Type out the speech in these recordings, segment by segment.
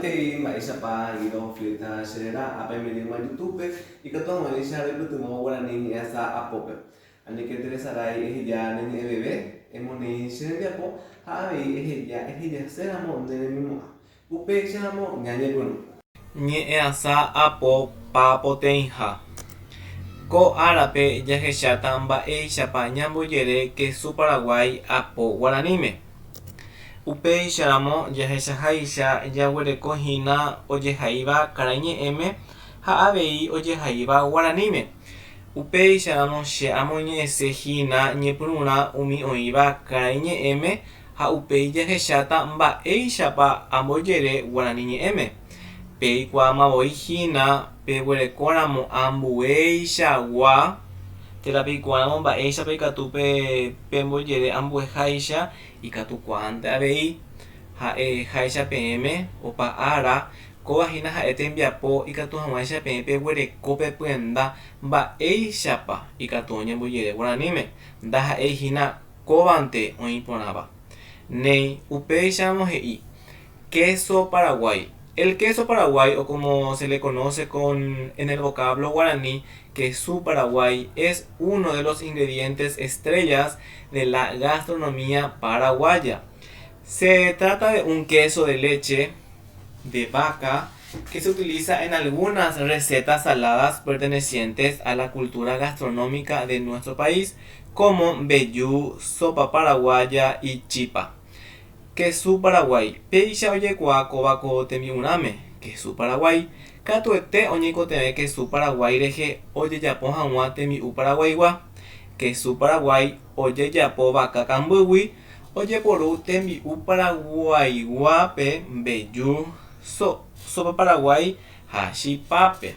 Ante maisha ido filta sherera apa media YouTube y que todo maisha de tumo guarani esa apope. Ani que interesará ya nene bebé emoni shere apo habi ya será mon de mimo. Upe chamo nyanye bunu. Ñe asa apo papotenha. Ko árape jahecháta mba'éichapa ñambojere kesu Paraguay apo guaraníme. Upéicharamo jahechaháicha jaguerekohína ojehaíva karai ñe'ẽme ha avei ojehaíva guaraníme. Upéicharamo che amoñe'ẽsehína ñepyrũrã umi oĩva karai ñe'ẽme ha upéi jahecháta mba'éichapa ambojere guarani ñe'ẽme. Peikuaamavoihína peguerekóramo ambueichagua térãpeikuaáramo mba'éichapa ikatúpe pembojere ambueháicha ikatukuáante avei ha'eháicha peẽme opa ára kóvahína ha'e tembiapo ikatu hag̃uáicha peẽ peguereko pepyenda mba'éichapa ikatu oñembojere guaraníme ndaha'eihína kóvante oĩ porãva. Néi upéicharamo he'i queso Paraguay. El queso Paraguay, o como se le conoce en el vocablo guaraní, queso Paraguay, es uno de los ingredientes estrellas de la gastronomía paraguaya. Se trata de un queso de leche de vaca que se utiliza en algunas recetas saladas pertenecientes a la cultura gastronómica de nuestro país, como vellú, sopa paraguaya y chipa. Queso Paraguay. Peicha ojekua kóvako tembi'urãme. Queso Paraguay. Katuete oñeikotevẽ queso Paraguay rehe ojejapo hag̃ua tembi'u paraguaygua. Queso Paraguay ojejapo vaka kambýgui. Ojeporu tembi'u paraguayguápe vellú, sopa paraguay ha chipápe.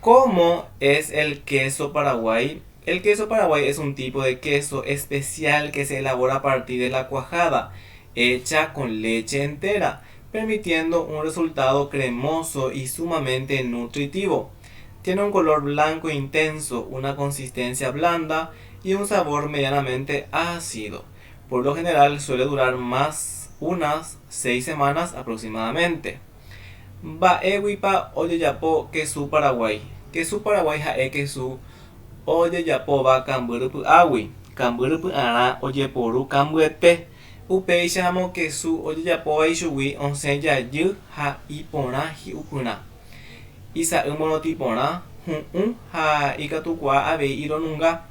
¿Cómo es el queso Paraguay? El queso Paraguay es un tipo de queso especial que se elabora a partir de la cuajada, hecha con leche entera, permitiendo un resultado cremoso y sumamente nutritivo. Tiene un color blanco intenso, una consistencia blanda y un sabor medianamente ácido. Por lo general suele durar unas 6 semanas aproximadamente. Mba'éguipa ojejapo queso Paraguay. Queso Paraguay ha'e queso ojejapóva kambýrypy'águi. Kambýrypy'arã ojeporu kambyepe. Upéicharamo kesu ojejapóva ichugui osẽ jajy ha iporã hi'upyrã. Isa'y morotĩporã, hu'ũ ha ikatukua avei ironunga.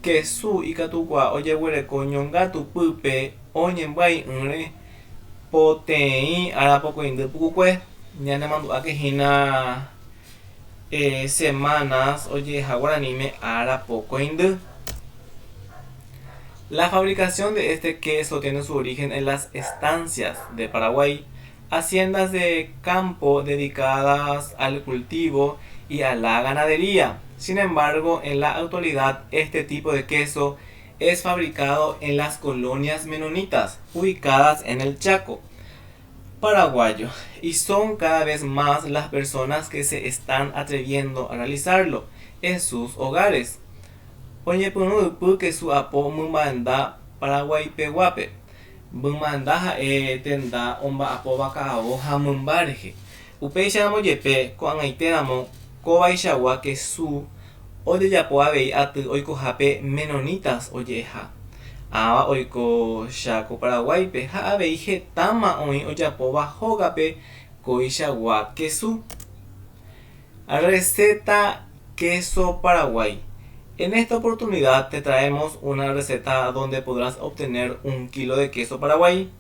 Kesu ikatukua ojeguereko ñongatupýpe oñembya'y'ỹre poteĩ arapokõindy pukukue. Ñanemandu'ákehína semanas ojeha guaraníme arapokõindy. La fabricación de este queso tiene su origen en las estancias de Paraguay, haciendas de campo dedicadas al cultivo y a la ganadería. Sin embargo, en la actualidad este tipo de queso es fabricado en las colonias menonitas ubicadas en el Chaco paraguayo, y son cada vez más las personas que se están atreviendo a realizarlo en sus hogares. Oñepyrũypy kesu apo mymba'enda Paraguaypeguápe. Mymba'enda ha'e tenda omba'apóva ka'avo ha mymba rehe. Upéicharamo jepe ko'ag̃aitéramo kóvaichagua kesu ojejapo avei aty oikohápe menonitas oje'eha. Ãva oiko Chaco Paraguaype ha avei hetáma oĩ ojapóva hógape koichagua kesu. Receta queso Paraguay. En esta oportunidad te traemos una receta donde podrás obtener 1 kilo de queso Paraguay.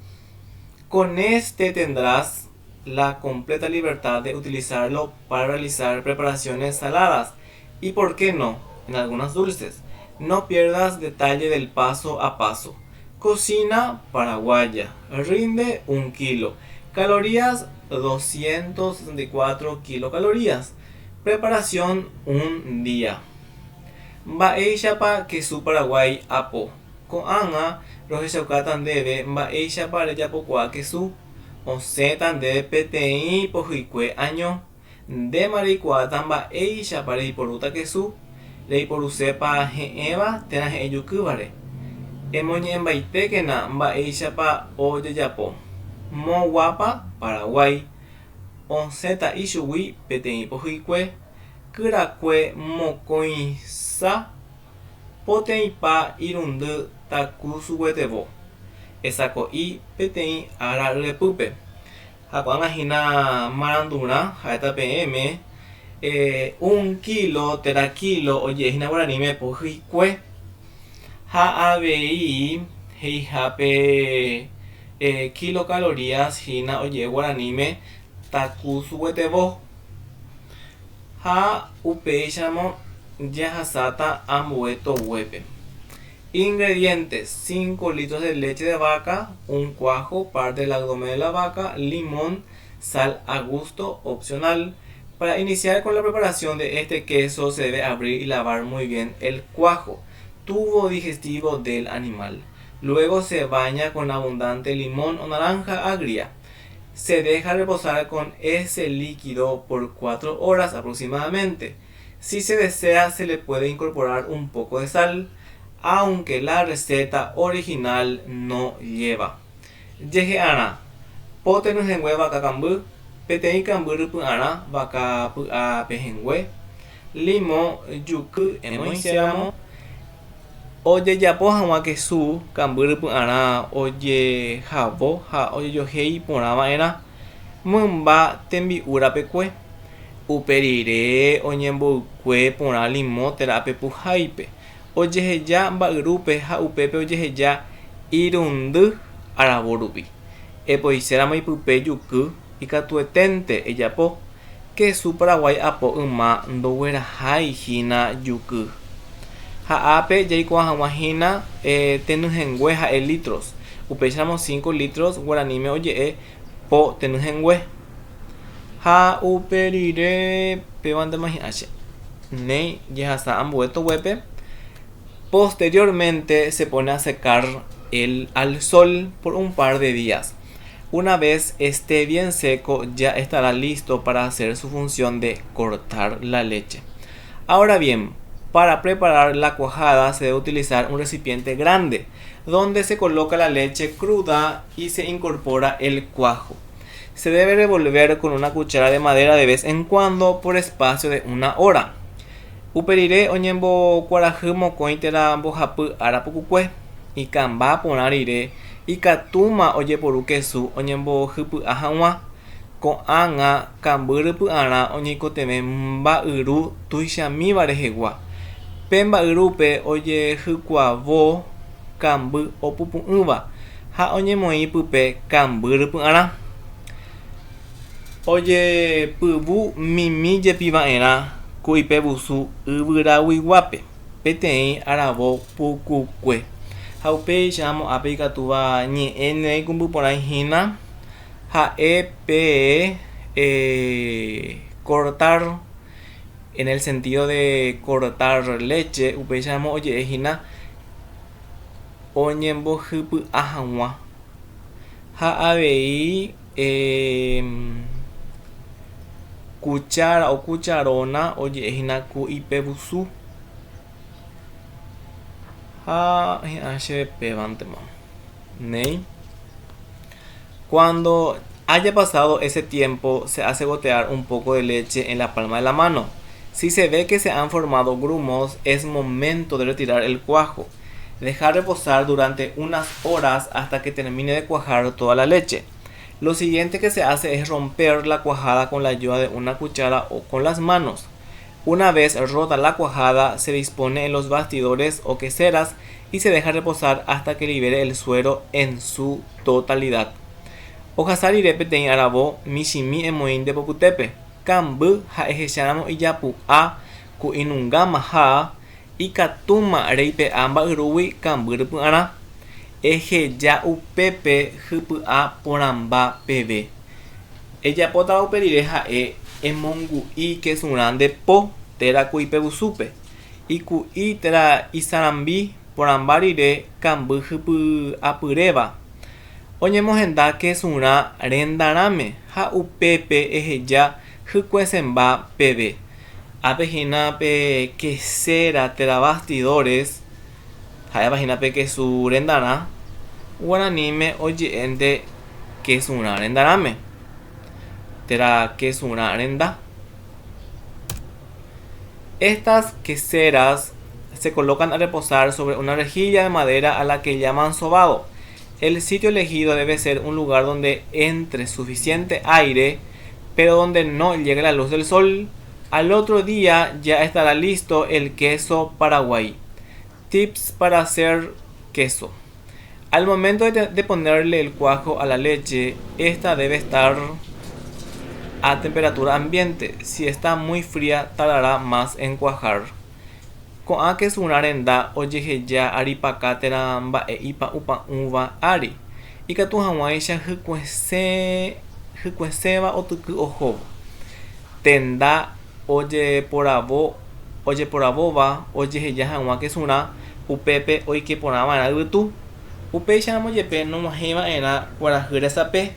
Con este tendrás la completa libertad de utilizarlo para realizar preparaciones saladas y, por qué no, en algunas dulces. No pierdas detalle del paso a paso. Cocina paraguaya. Rinde 1 kilo. Calorías 264 kilocalorías. Preparación 1 día. Mba'éichapa kesu Paraguay apo. Ko'ág̃a rohechauka ndéve mba'éichapa rejapokua kesu. Osẽta ndéve peteĩ pohykue año. Ndéma reikuaáta mba'éichapa reiporúta kesu. Reiporusépa he'ẽva térã he'ẽjukývare. Emoñe'ẽmbaitékena mba'éichapa ojejapo. Moguapa, Paraguay. Onceta Ishugui, Peteĩ Pohykue. Kyrakue Mokõisa. Poteĩpa Irundy Taku Suguetevo. Esako'i Peteĩ Ára Ryepýpe. Ha ko'ag̃ahína marandurã ha'éta peẽme 1 kilo térã kilo oje'ehína guaraníme pohykue. Ha avei heihápe kilocalorías hína oje'e guaraníme taku suguetevo. Ha upéicharamo jahasáta ambue toguépe. Ingredientes: 5 litros de leche de vaca, un cuajo, parte del abdomen de la vaca, limón, sal a gusto, opcional. Para iniciar con la preparación de este queso se debe abrir y lavar muy bien el cuajo, tubo digestivo del animal. Luego se baña con abundante limón o naranja agria. Se deja reposar con ese líquido por 4 horas aproximadamente. Si se desea se le puede incorporar un poco de sal, aunque la receta original no lleva. Yehe'arã, pótenu hengue vaka kamby, peteĩ kamby rypy'arã, vaka py'a pehengue, limón juky emoicéramo, ojejapo hag̃ua kesu kamby rypy'arã ojehavo ha ojejohéi porãva'erã, mymba tembi'u rapekue, uperire oñemboykue porã limón térã pepuháipe, ojeheja mba'yrúpe ha upépe ojeheja irundy aravo rupi. Epoicéramo ipype juky ikatueténte ejapo. Kesu Paraguay apo yma ndogueraháihína juky. Ha'ápe jaikuaa hag̃uahína tenyhẽngue ha'e litros. Upéicharamo 5 litros guaraníme oje'e po tenyhẽngue. Ha uperire pévantema hi'ãche néi jehasa ambue toguépe. Posteriormente se pone a secar al sol por un par de días. Una vez esté bien seco ya estará listo para hacer su función de cortar la leche. Ahora bien, para preparar la cuajada se debe utilizar un recipiente grande donde se coloca la leche cruda y se incorpora el cuajo. Se debe revolver con una cuchara de madera de vez en cuando por espacio de 1 hora. Uperire oñembokuarahy mokõi térã mbohapy ára pukukue. Ikãmba porã rire ikatúma ojeporu kesu oñembohypy'a hag̃ua. Ko'ág̃a kamby rypy'arã oñeikotevẽ mba'yru tuichamíva rehegua. Pe mba'yrúpe ojehykuavo kamby opupu'ỹva ha oñemoĩ pype kamby rypy'arã. Ojepyvu mimi jepiva'erã ku ipevusu yvyraguiguápe peteĩ aravo pukukue. Ha upéicharamo ápe ikatúva ñe'ẽne kumbýporãihína ha'épe cortar, en el sentido de cortar leche, upéicharamo oje'ehína oñembohypy'a hag̃ua ha avei cuchara o cucharona oje'ehína ku ipevusu ha pévantema néi. Cuando haya pasado ese tiempo se hace gotear un poco de leche en la palma de la mano. Si se ve que se han formado grumos es momento de retirar el cuajo. Dejar reposar durante unas horas hasta que termine de cuajar toda la leche. Lo siguiente que se hace es romper la cuajada con la ayuda de una cuchara o con las manos. Una vez rota la cuajada, se dispone en los bastidores o queseras y se deja reposar hasta que libere el suero en su totalidad. Ohasarire peteĩ aravo michimi emoínte poputépe. Kamby ha'ehecharamo ijapu'a ku inungámaha ikatúma reipe'a mba'yrúgui kamby rypy'arã. Eheja upépe hypy'a porãmba peve. Ejapóta uperire ha'e emongu'i kesurã nde po térã ku ipevusúpe. Iku'i térã isarambi porãmba rire kamby hypy'apyréva. Oñemohenda kesurã rendarãme ha upépe eheja hykue peve. Apehína pe quesera térã bastidores ha'e apahína pe kesu rendarã guaraníme oje'énte quesura rendarame. Tera quesura renda. Estas queseras se colocan a reposar sobre una rejilla de madera a la que llaman sobado. El sitio elegido debe ser un lugar donde entre suficiente aire, pero donde no llegue la luz del sol. Al otro día ya estará listo el queso Paraguay. Tips para hacer queso. Al momento de ponerle el cuajo a la leche, esta debe estar a temperatura ambiente. Si está muy fría, tardará más en cuajar. Con a quesura renda oyeje ya aripakátera mba'e ipa upa uva ari. Ikatu hag̃uáicha hykũeséva otyky ohóvo. Tenda ojeporavóva ojeheja hag̃ua quesura upépe oikeporãva'erã yvytu. Upéicharamo jepe nomahẽva'erã kuarahy resape.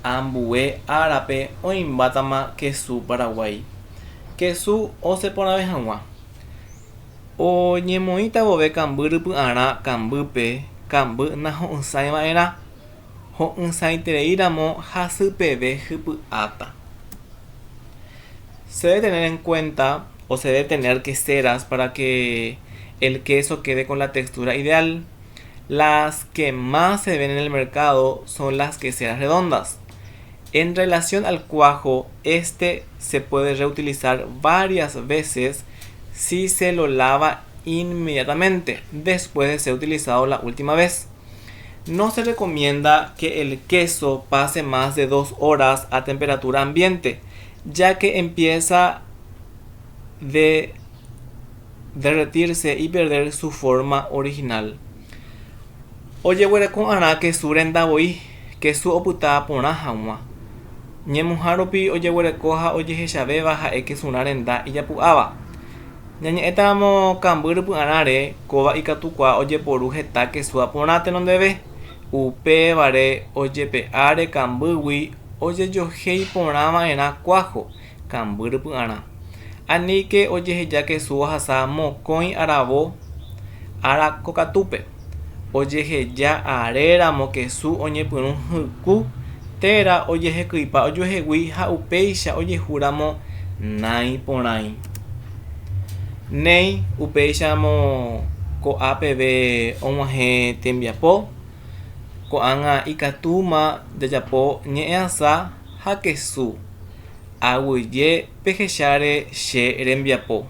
Ambue árape oĩmbátama kesu Paraguay. Kesu osẽporãve hag̃ua. Oñemoĩta vove kamby rypy'arã kambýpe, kamby naho'ysãiva'erã. Ho'ysãitereíramo hasy peve hypy'áta. Se debe tener en cuenta o se debe tener queseras para que el queso quede con la textura ideal. Las que más se ven en el mercado son las queseras redondas. En relación al cuajo, este se puede reutilizar varias veces si se lo lava inmediatamente después de ser utilizado la última vez. No se recomienda que el queso pase más de 2 horas a temperatura ambiente, ya que empieza de derretirse y perder su forma original. Ojeguereko'arã kesu rendavoi, kesu opyta porã hag̃ua. Ñemuhãrupi ojeguereko ha ojehechavéva ha'e kesura renda ijapu'áva. Ñañe'ẽtáramo kamby rypy'arãre kóva ikatukua ojeporu heta kesu porã tenondeve. Upévare ojepe'áre kambýgui ojejohéi porãva'erã kuáho kamby rypy'arã. Aníke ojeheja kesu ohasa mokõi aravo arakokatúpe. Ojeheja aréramo kesu oñepyrũ hyku térã ojehekýipa ojuehegui ha upéicha ojehúramo nai porãi. Néi upéicharamo ko'ã peve og̃uahẽ tembiapo, ko'ág̃a ikatúma jajapo ñe'ẽasa ha kesu aguyje pehecháre che rembiapo.